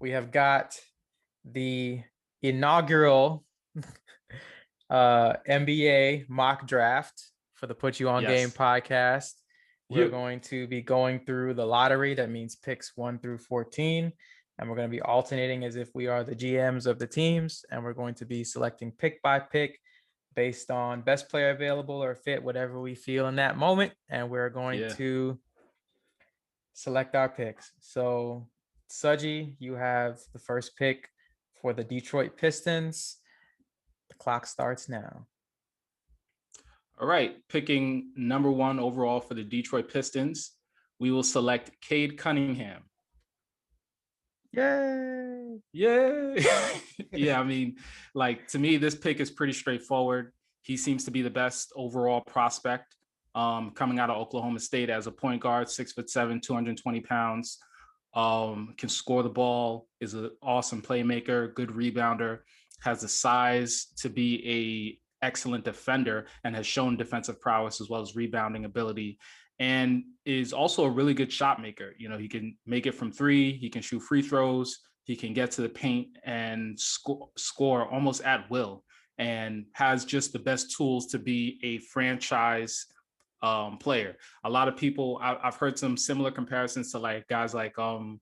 we have got the inaugural NBA mock draft for the Put You On Game Yes. podcast. We're You. going to be going through the lottery. That means picks 1 through 14. And we're going to be alternating as if we are the GMs of the teams. And we're going to be selecting pick by pick based on best player available or fit, whatever we feel in that moment. And we're going Yeah. to select our picks. So, Suji, you have the first pick for the Detroit Pistons. The clock starts now. All right. Picking number 1 overall for the Detroit Pistons, we will select Cade Cunningham. Yay! Yay! Yeah, I mean, like, to me, this pick is pretty straightforward. He seems to be the best overall prospect coming out of Oklahoma State as a point guard, 6'7", 220 pounds. Can score the ball, is an awesome playmaker, good rebounder, has the size to be a excellent defender, and has shown defensive prowess as well as rebounding ability, and is also a really good shot maker. You know, he can make it from 3, he can shoot free throws, he can get to the paint and score almost at will, and has just the best tools to be a franchise player. A lot of people, I've heard some similar comparisons to like guys like a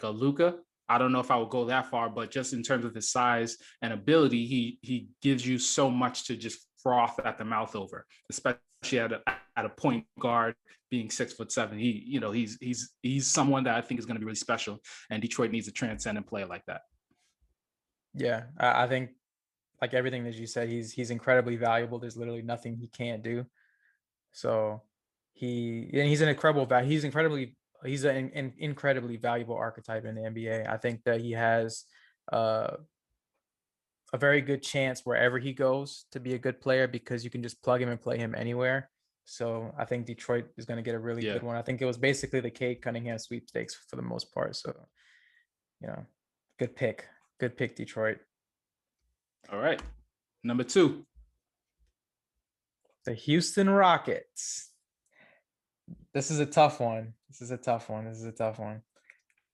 Luka. I don't know if I would go that far, but just in terms of his size and ability, he gives you so much to just froth at the mouth over, especially at a point guard being 6'7". He's someone that I think is going to be really special, and Detroit needs a transcendent player like that. Yeah, I think like everything that you said, he's incredibly valuable. There's literally nothing he can't do. So he's an incredible value. He's an incredibly valuable archetype in the NBA. I think that he has a very good chance wherever he goes to be a good player because you can just plug him and play him anywhere. So I think Detroit is going to get a really good one. I think it was basically the Cade Cunningham sweepstakes for the most part. So, good pick, Detroit. All right, number 2. The Houston Rockets. This is a tough one.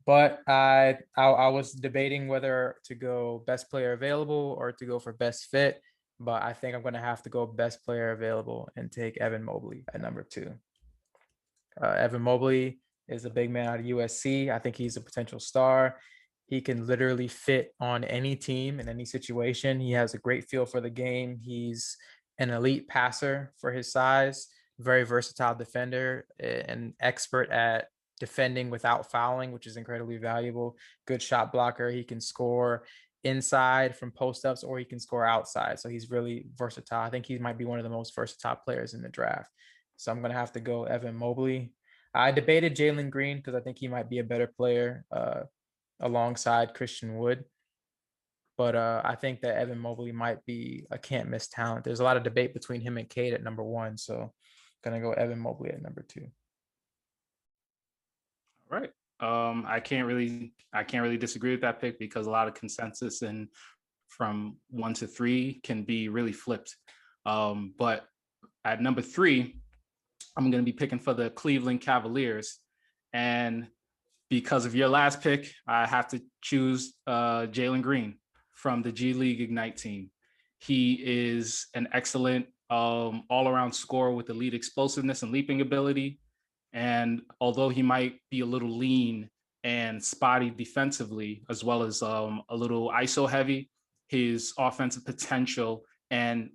But I was debating whether to go best player available or to go for best fit. But I think I'm going to have to go best player available and take Evan Mobley at number 2. Evan Mobley is a big man out of USC. I think he's a potential star. He can literally fit on any team in any situation. He has a great feel for the game. He's an elite passer for his size, very versatile defender, an expert at defending without fouling, which is incredibly valuable. Good shot blocker. He can score inside from post-ups or he can score outside. So he's really versatile. I think he might be one of the most versatile players in the draft. So I'm going to have to go Evan Mobley. I debated Jalen Green because I think he might be a better player alongside Christian Wood. But I think that Evan Mobley might be a can't miss talent. There's a lot of debate between him and Cade at number 1. So I'm going to go Evan Mobley at number 2. All right. I can't really disagree with that pick because a lot of consensus and from 1 to 3 can be really flipped. But at number 3, I'm going to be picking for the Cleveland Cavaliers. And because of your last pick, I have to choose Jalen Green from the G League Ignite team. He is an excellent all-around scorer with elite explosiveness and leaping ability. And although he might be a little lean and spotty defensively, as well as a little ISO heavy, his offensive potential and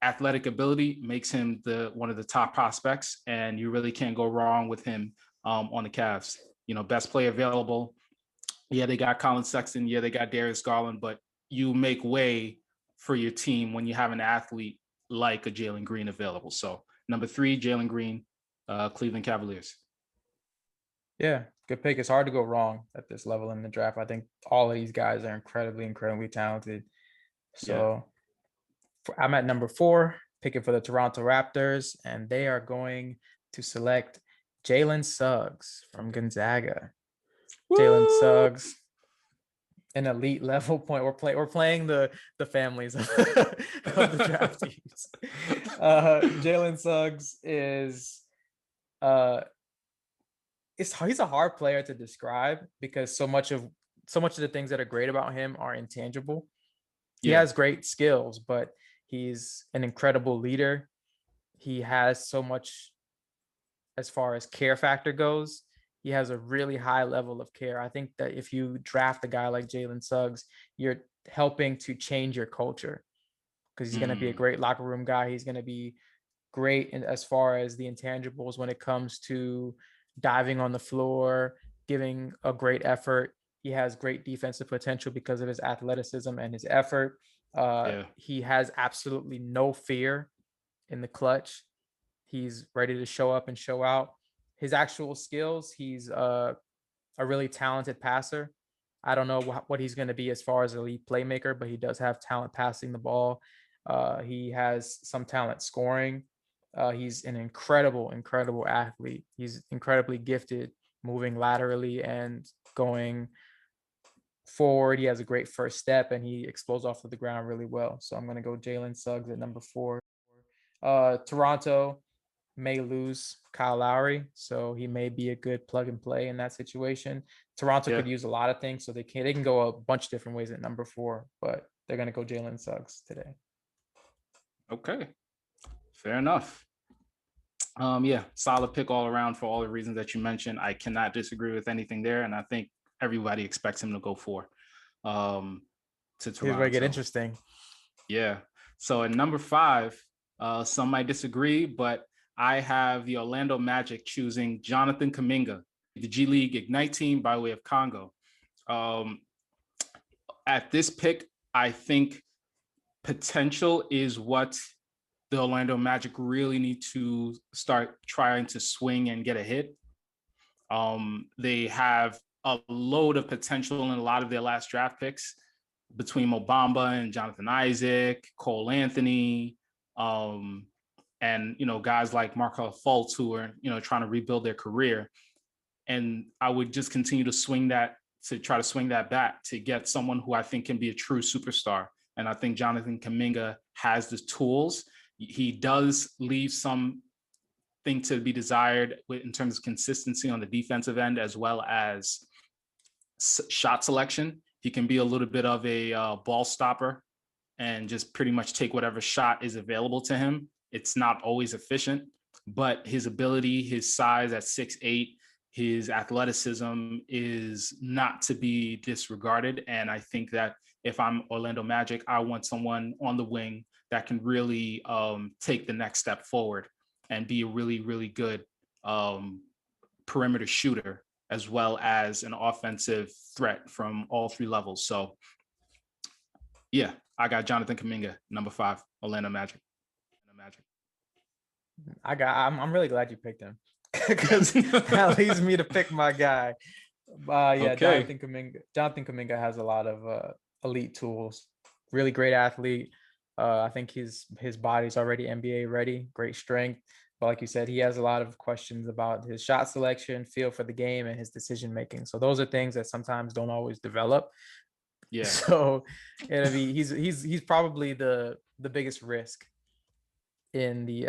athletic ability makes him one of the top prospects. And you really can't go wrong with him on the Cavs. Best player available. Yeah, they got Colin Sexton. Yeah, they got Darius Garland, but you make way for your team when you have an athlete like a Jalen Green available. So number 3, Jalen Green, Cleveland Cavaliers. Yeah, good pick. It's hard to go wrong at this level in the draft. I think all of these guys are incredibly talented. So I'm at number 4, picking for the Toronto Raptors, and they are going to select Jalen Suggs from Gonzaga. Woo! Jalen Suggs, an elite level point. We're playing the families of the draftees. Jalen Suggs is he's a hard player to describe because so much of the things that are great about him are intangible. He Yeah. has great skills, but he's an incredible leader. He has so much as far as care factor goes. He has a really high level of care. I think that if you draft a guy like Jalen Suggs, you're helping to change your culture because he's going to be a Mm, great locker room guy. He's going to be great in, as far as the intangibles when it comes to diving on the floor, giving a great effort. He has great defensive potential because of his athleticism and his effort. yeah. He has absolutely no fear in the clutch. He's ready to show up and show out. His actual skills, he's a really talented passer. I don't know what he's going to be as far as a lead playmaker, but he does have talent passing the ball. He has some talent scoring. He's an incredible athlete. He's incredibly gifted moving laterally and going forward. He has a great first step and he explodes off of the ground really well. So I'm going to go Jalen Suggs at number 4. Toronto may lose Kyle Lowry, so he may be a good plug and play in that situation. Toronto Yeah. could use a lot of things, so they can go a bunch of different ways at number 4, but they're gonna go Jalen Suggs today. Okay. Fair enough. Yeah, solid pick all around for all the reasons that you mentioned. I cannot disagree with anything there, and I think everybody expects him to go 4 to Here's where I get Toronto. interesting. Yeah. So at number 5, some might disagree, but I have the Orlando Magic choosing Jonathan Kuminga, the G League Ignite team by way of Congo. At this pick, I think potential is what the Orlando Magic really need to start trying to swing and get a hit. They have a load of potential in a lot of their last draft picks between Mo Bamba and Jonathan Isaac, Cole Anthony, and guys like Markelle Fultz who are trying to rebuild their career. And I would just continue to try to swing that bat to get someone who I think can be a true superstar. And I think Jonathan Kuminga has the tools. He does leave something to be desired in terms of consistency on the defensive end, as well as shot selection. He can be a little bit of a ball stopper and just pretty much take whatever shot is available to him. It's not always efficient, but his ability, his size at 6'8", his athleticism is not to be disregarded. And I think that if I'm Orlando Magic, I want someone on the wing that can really take the next step forward and be a really, really good perimeter shooter, as well as an offensive threat from all 3 levels. So yeah, I got Jonathan Kuminga, number 5, Orlando Magic. I'm really glad you picked him because that leads me to pick my guy. Yeah, Okay. Jonathan Kuminga has a lot of elite tools. Really great athlete. I think his body's already NBA ready. Great strength. But like you said, he has a lot of questions about his shot selection, feel for the game, and his decision making. So those are things that sometimes don't always develop. Yeah. So it'll be he's probably the biggest risk in the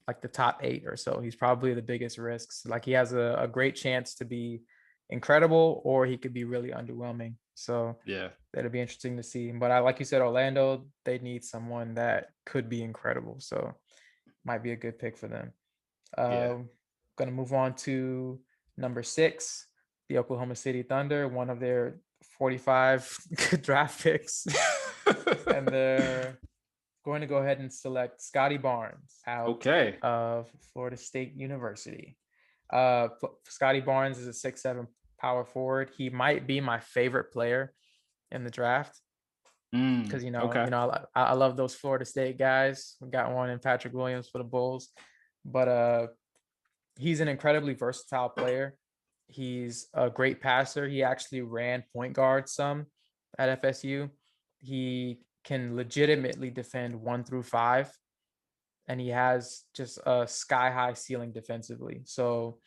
like the top 8 or so. He's probably the biggest risks. Like he has a great chance to be incredible, or he could be really underwhelming. So Yeah. that'll be interesting to see. But like you said, Orlando, they need someone that could be incredible. So might be a good pick for them. Yeah. Gonna move on to number 6, the Oklahoma City Thunder, one of their 45 draft picks. And they're going to go ahead and select Scottie Barnes out of Florida State University. Scottie Barnes is a 6'7" power forward. He might be my favorite player in the draft because I love those Florida State guys. We got one in Patrick Williams for the Bulls, but he's an incredibly versatile player. He's a great passer. He actually ran point guard some at FSU. He can legitimately defend 1 through 5, and he has just a sky high ceiling defensively. So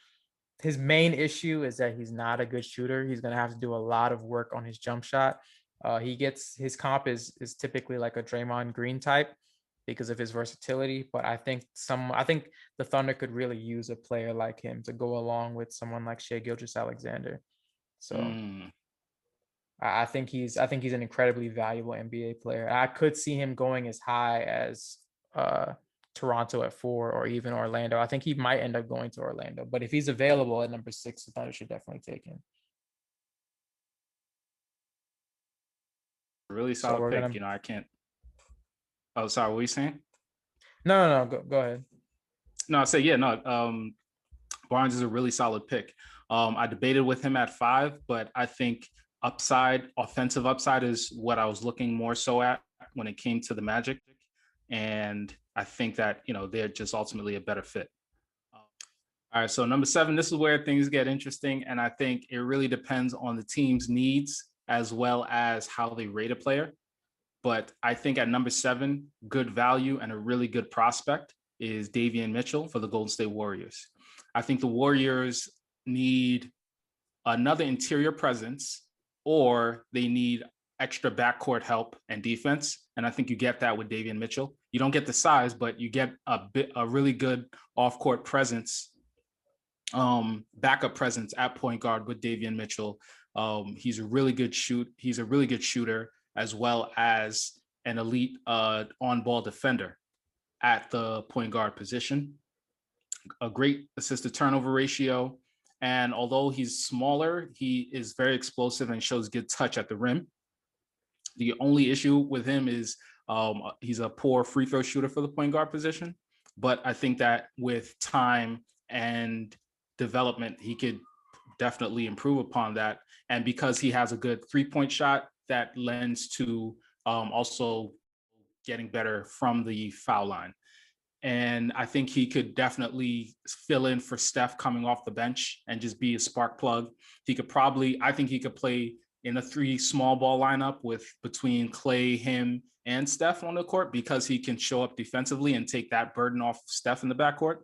his main issue is that he's not a good shooter. He's going to have to do a lot of work on his jump shot. His comp is typically like a Draymond Green type. because of his versatility. But I think the Thunder could really use a player like him to go along with someone like Shai Gilgeous-Alexander. So I think he's an incredibly valuable NBA player. I could see him going as high as Toronto at 4 or even Orlando. I think he might end up going to Orlando, but if he's available at number 6, the Thunder should definitely take him. Really So solid we're pick. gonna. You know, I can't. Oh, sorry. What were you saying? No. Go ahead. No, I say yeah. No. Barnes is a really solid pick. I debated with him at 5, but I think offensive upside is what I was looking more so at when it came to the Magic. And I think that, you know, they're just ultimately a better fit. All right, so number 7, this is where things get interesting. And I think it really depends on the team's needs as well as how they rate a player. But I think at number 7, good value and a really good prospect is Davion Mitchell for the Golden State Warriors. I think the Warriors need another interior presence, or they need extra backcourt help and defense. And I think you get that with Davion Mitchell. You don't get the size, but you get a really good off-court presence, backup presence at point guard with Davion Mitchell. He's a really good shooter, as well as an elite on-ball defender at the point guard position. A great assist to turnover ratio. And although he's smaller, he is very explosive and shows good touch at the rim. The only issue with him is he's a poor free throw shooter for the point guard position. But I think that with time and development, he could definitely improve upon that. And because he has a good 3-point shot, that lends to also getting better from the foul line. And I think he could definitely fill in for Steph coming off the bench and just be a spark plug. I think he could play in a 3 small ball lineup between Clay, him, and Steph on the court, because he can show up defensively and take that burden off Steph in the backcourt.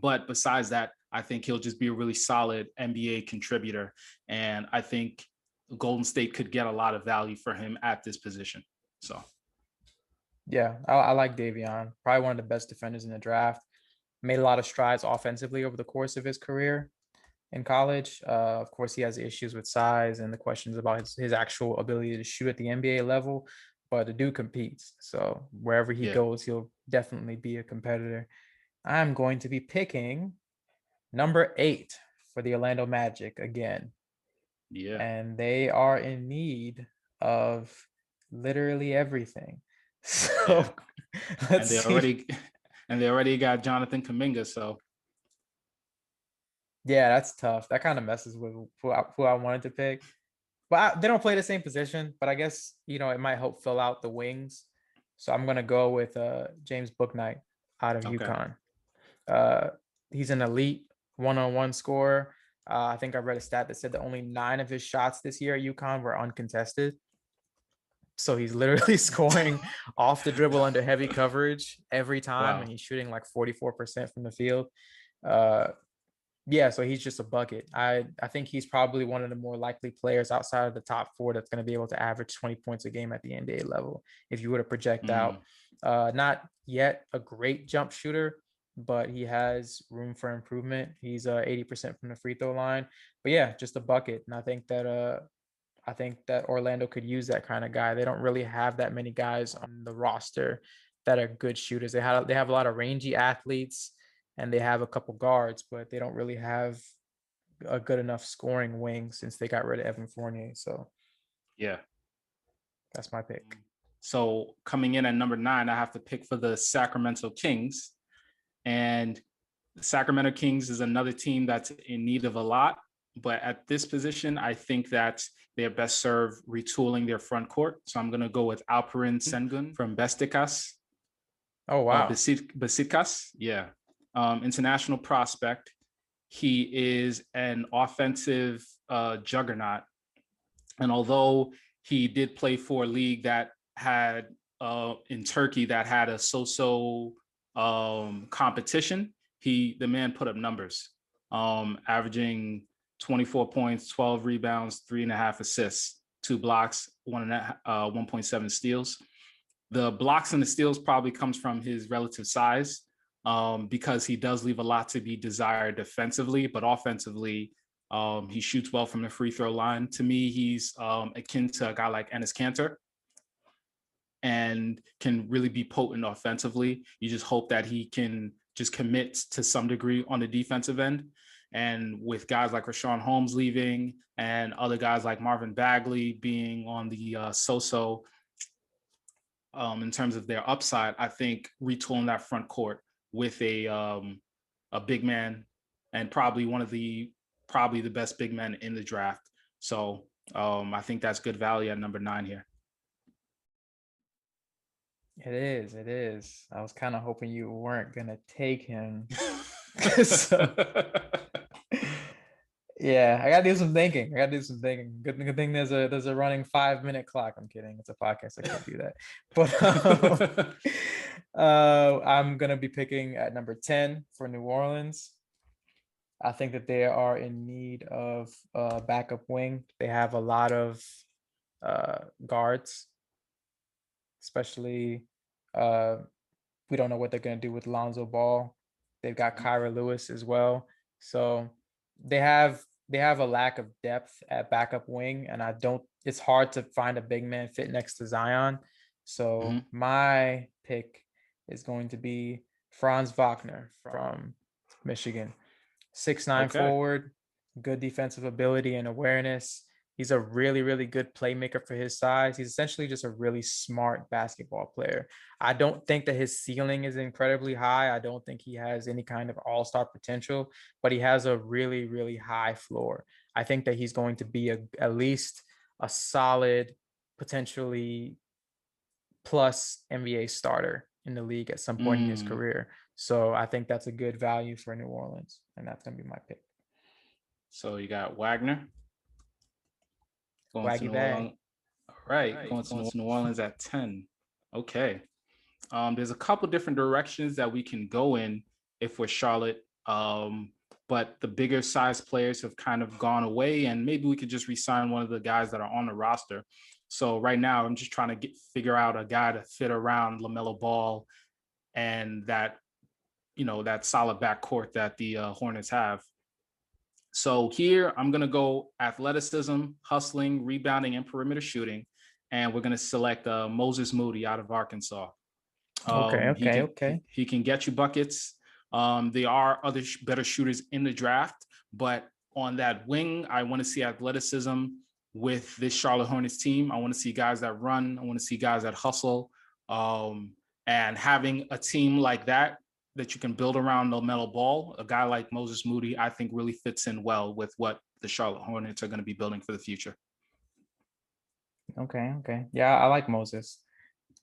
But besides that, I think he'll just be a really solid NBA contributor. And I think Golden State could get a lot of value for him at this position. So. Yeah, I like Davion. Probably one of the best defenders in the draft. Made a lot of strides offensively over the course of his career in college. Of course, he has issues with size and the questions about his actual ability to shoot at the NBA level, but the dude competes. So wherever he goes, he'll definitely be a competitor. I'm going to be picking number 8 for the Orlando Magic again. Yeah. And they are in need of literally everything. So and they already got Jonathan Kuminga. So yeah, that's tough. That kind of messes with who I wanted to pick. But they don't play the same position, but I guess, you know, it might help fill out the wings. So I'm gonna go with James Bouknight out of UConn. He's an elite one-on-one scorer. I think I read a stat that said that only 9 of his shots this year at UConn were uncontested. So he's literally scoring off the dribble under heavy coverage every time. Wow. And he's shooting like 44% from the field. Yeah, so he's just a bucket. I think he's probably one of the more likely players outside of the top 4 that's going to be able to average 20 points a game at the NBA level if you were to project out. Not yet a great jump shooter, but he has room for improvement. He's 80% from the free throw line. But yeah, just a bucket. And I think that Orlando could use that kind of guy. They don't really have that many guys on the roster that are good shooters. They have a lot of rangy athletes and they have a couple guards, but they don't really have a good enough scoring wing since they got rid of Evan Fournier. So yeah, that's my pick. So coming in at number 9, I have to pick for the Sacramento Kings. And the Sacramento Kings is another team that's in need of a lot. But at this position, I think that they're best served retooling their front court. So I'm going to go with Alperen Sengunan from Besiktas. Oh, wow. Besiktas, yeah. International prospect. He is an offensive juggernaut. And although he did play for a league that had in Turkey that had a so-so competition, the man put up numbers, averaging 24 points, 12 rebounds, 3.5 assists, 2 blocks, 1.7 steals. The blocks and the steals probably comes from his relative size, because he does leave a lot to be desired defensively, but offensively, he shoots well from the free throw line. To me, he's akin to a guy like Enes Kanter and can really be potent offensively. You just hope that he can just commit to some degree on the defensive end. And with guys like Richaun Holmes leaving and other guys like Marvin Bagley being on the so-so in terms of their upside, I think retooling that front court with a big man and probably the best big men in the draft. So I think that's good value at number 9 here. It is. It is. I was kind of hoping you weren't gonna take him. So, yeah, I gotta do some thinking. Good thing there's a running 5-minute clock. I'm kidding. It's a podcast. I can't do that. But I'm gonna be picking at number 10 for New Orleans. I think that they are in need of a backup wing. They have a lot of guards, especially we don't know what they're going to do with Lonzo Ball. They've got Kyra Lewis as well. So they have a lack of depth at backup wing, and it's hard to find a big man fit next to Zion. So my pick is going to be Franz Wagner from Michigan. 6'9" forward, good defensive ability and awareness. He's a really, really good playmaker for his size. He's essentially just a really smart basketball player. I don't think that his ceiling is incredibly high. I don't think he has any kind of all-star potential, but he has a really, really high floor. I think that he's going to be at least a solid, potentially plus NBA starter in the league at some point in his career. So I think that's a good value for New Orleans, and that's going to be my pick. So you got Wagner. Waggy bag. All right, going to New Orleans at 10. Okay. There's a couple different directions that we can go in if we're Charlotte, but the bigger size players have kind of gone away, and maybe we could just re-sign one of the guys that are on the roster. So right now, I'm just trying to figure out a guy to fit around LaMelo Ball and that solid backcourt that the Hornets have. So here I'm going to go athleticism, hustling, rebounding, and perimeter shooting. And we're going to select Moses Moody out of Arkansas. Okay. He can get you buckets. There are other better shooters in the draft, but on that wing, I want to see athleticism with this Charlotte Hornets team. I want to see guys that run. I want to see guys that hustle. And having a team like that you can build around LaMelo Ball, a guy like Moses Moody, I think really fits in well with what the Charlotte Hornets are going to be building for the future. Okay. Yeah, I like Moses.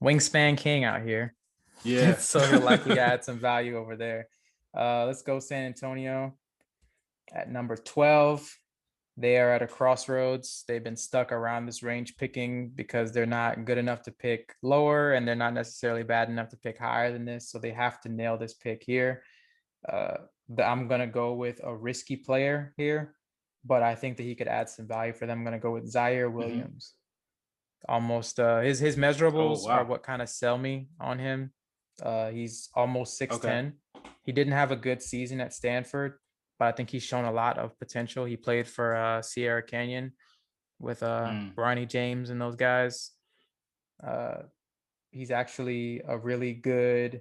Wingspan king out here. Yeah. So he'll likely add some value over there. Let's go San Antonio at number 12. They are at a crossroads. They've been stuck around this range picking because they're not good enough to pick lower, and they're not necessarily bad enough to pick higher than this. So they have to nail this pick here. I'm going to go with a risky player here, but I think that he could add some value for them. I'm going to go with Ziaire Williams. Almost his measurables are what kind of sell me on him. He's almost 6'10". Okay. He didn't have a good season at Stanford, but I think he's shown a lot of potential. He played for Sierra Canyon with Bronny James and those guys. He's actually a really good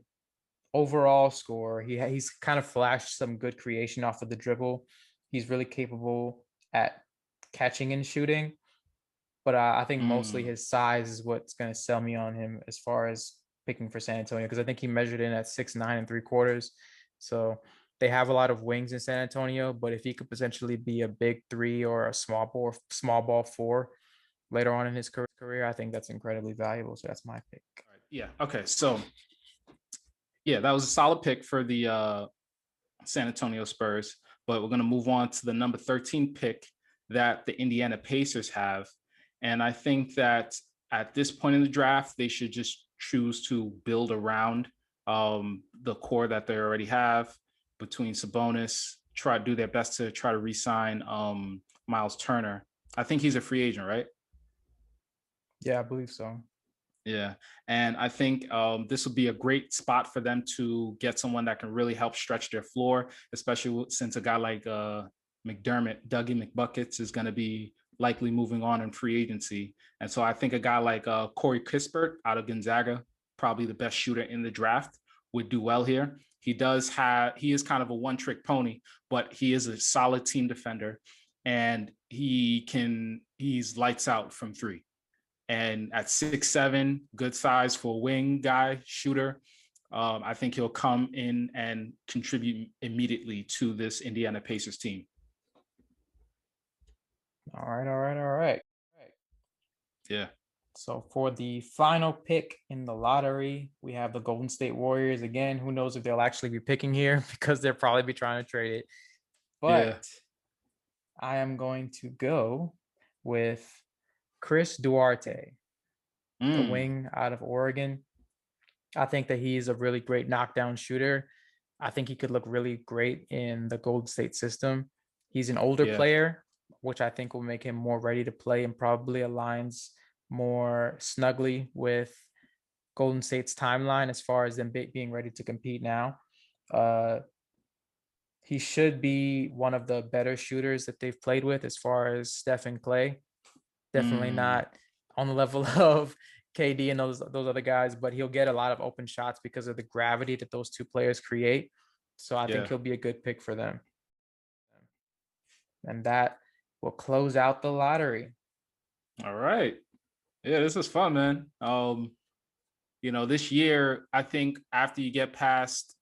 overall scorer. He's kind of flashed some good creation off of the dribble. He's really capable at catching and shooting. But I think mostly his size is what's going to sell me on him as far as picking for San Antonio, because I think he measured in at 6'9" and 3/4. So they have a lot of wings in San Antonio, but if he could potentially be a big 3 or a small ball 4 later on in his career, I think that's incredibly valuable. So that's my pick. Yeah. Okay. So yeah, that was a solid pick for the San Antonio Spurs, but we're going to move on to the number 13 pick that the Indiana Pacers have. And I think that at this point in the draft, they should just choose to build around the core that they already have between Sabonis, try to do their best to try to re-sign Miles Turner. I think he's a free agent, right? Yeah, I believe so. Yeah. And I think this will be a great spot for them to get someone that can really help stretch their floor, especially since a guy like McDermott, Dougie McBuckets, is going to be likely moving on in free agency. And so I think a guy like Corey Kispert out of Gonzaga, probably the best shooter in the draft, would do well here. He is kind of a one-trick pony, but he is a solid team defender, and he's lights out from three. And at 6'7", good size for a wing guy, shooter. I think he'll come in and contribute immediately to this Indiana Pacers team. All right. Yeah. So for the final pick in the lottery, we have the Golden State Warriors. Again, who knows if they'll actually be picking here because they'll probably be trying to trade it. But Yeah. I am going to go with Chris Duarte, the wing out of Oregon. I think that he's a really great knockdown shooter. I think he could look really great in the Golden State system. He's an older player, which I think will make him more ready to play and probably aligns more snugly with Golden State's timeline as far as them being ready to compete now. He should be one of the better shooters that they've played with as far as Steph and Clay. Definitely not on the level of KD and those other guys, but he'll get a lot of open shots because of the gravity that those two players create. So I think he'll be a good pick for them. And that will close out the lottery. All right. Yeah, this is fun, man. This year, I think after you get past,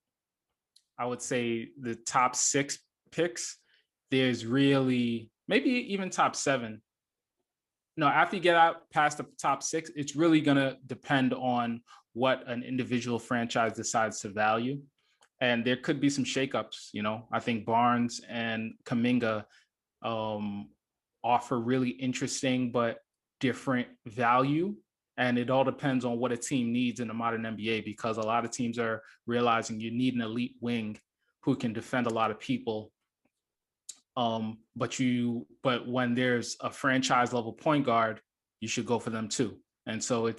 I would say, the top 6 picks, there's really maybe even top 7. No, after you get out past the top 6, it's really going to depend on what an individual franchise decides to value. And there could be some shakeups. I think Barnes and Kuminga offer really interesting but different value. And it all depends on what a team needs in the modern NBA, because a lot of teams are realizing you need an elite wing who can defend a lot of people. But when there's a franchise level point guard, you should go for them too. And so I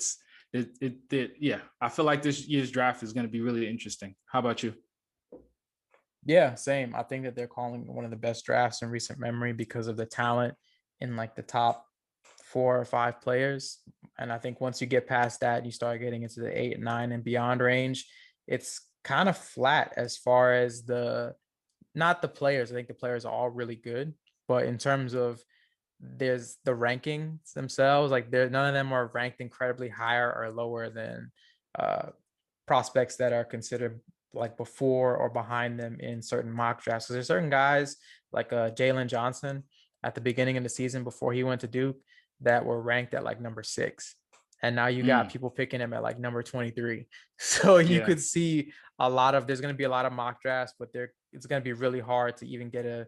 feel like this year's draft is going to be really interesting. How about you? Yeah, same. I think that they're calling one of the best drafts in recent memory because of the talent in like the top 4 or 5 players. And I think once you get past that, you start getting into the 8, 9 and beyond range. It's kind of flat as far as not the players. I think the players are all really good, but in terms of there's the rankings themselves, like none of them are ranked incredibly higher or lower than prospects that are considered like before or behind them in certain mock drafts. So there's certain guys like Jalen Johnson at the beginning of the season before he went to Duke that were ranked at like number 6. And now you got people picking him at like number 23. So you could see there's going to be a lot of mock drafts, but it's going to be really hard to even get a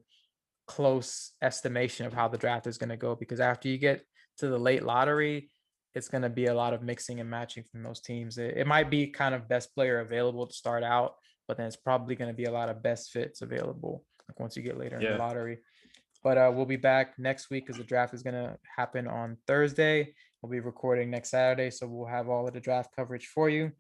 close estimation of how the draft is going to go, because after you get to the late lottery, it's going to be a lot of mixing and matching from those teams. It might be kind of best player available to start out, but then it's probably going to be a lot of best fits available like once you get later in the lottery. But we'll be back next week because the draft is going to happen on Thursday. We'll be recording next Saturday, so we'll have all of the draft coverage for you.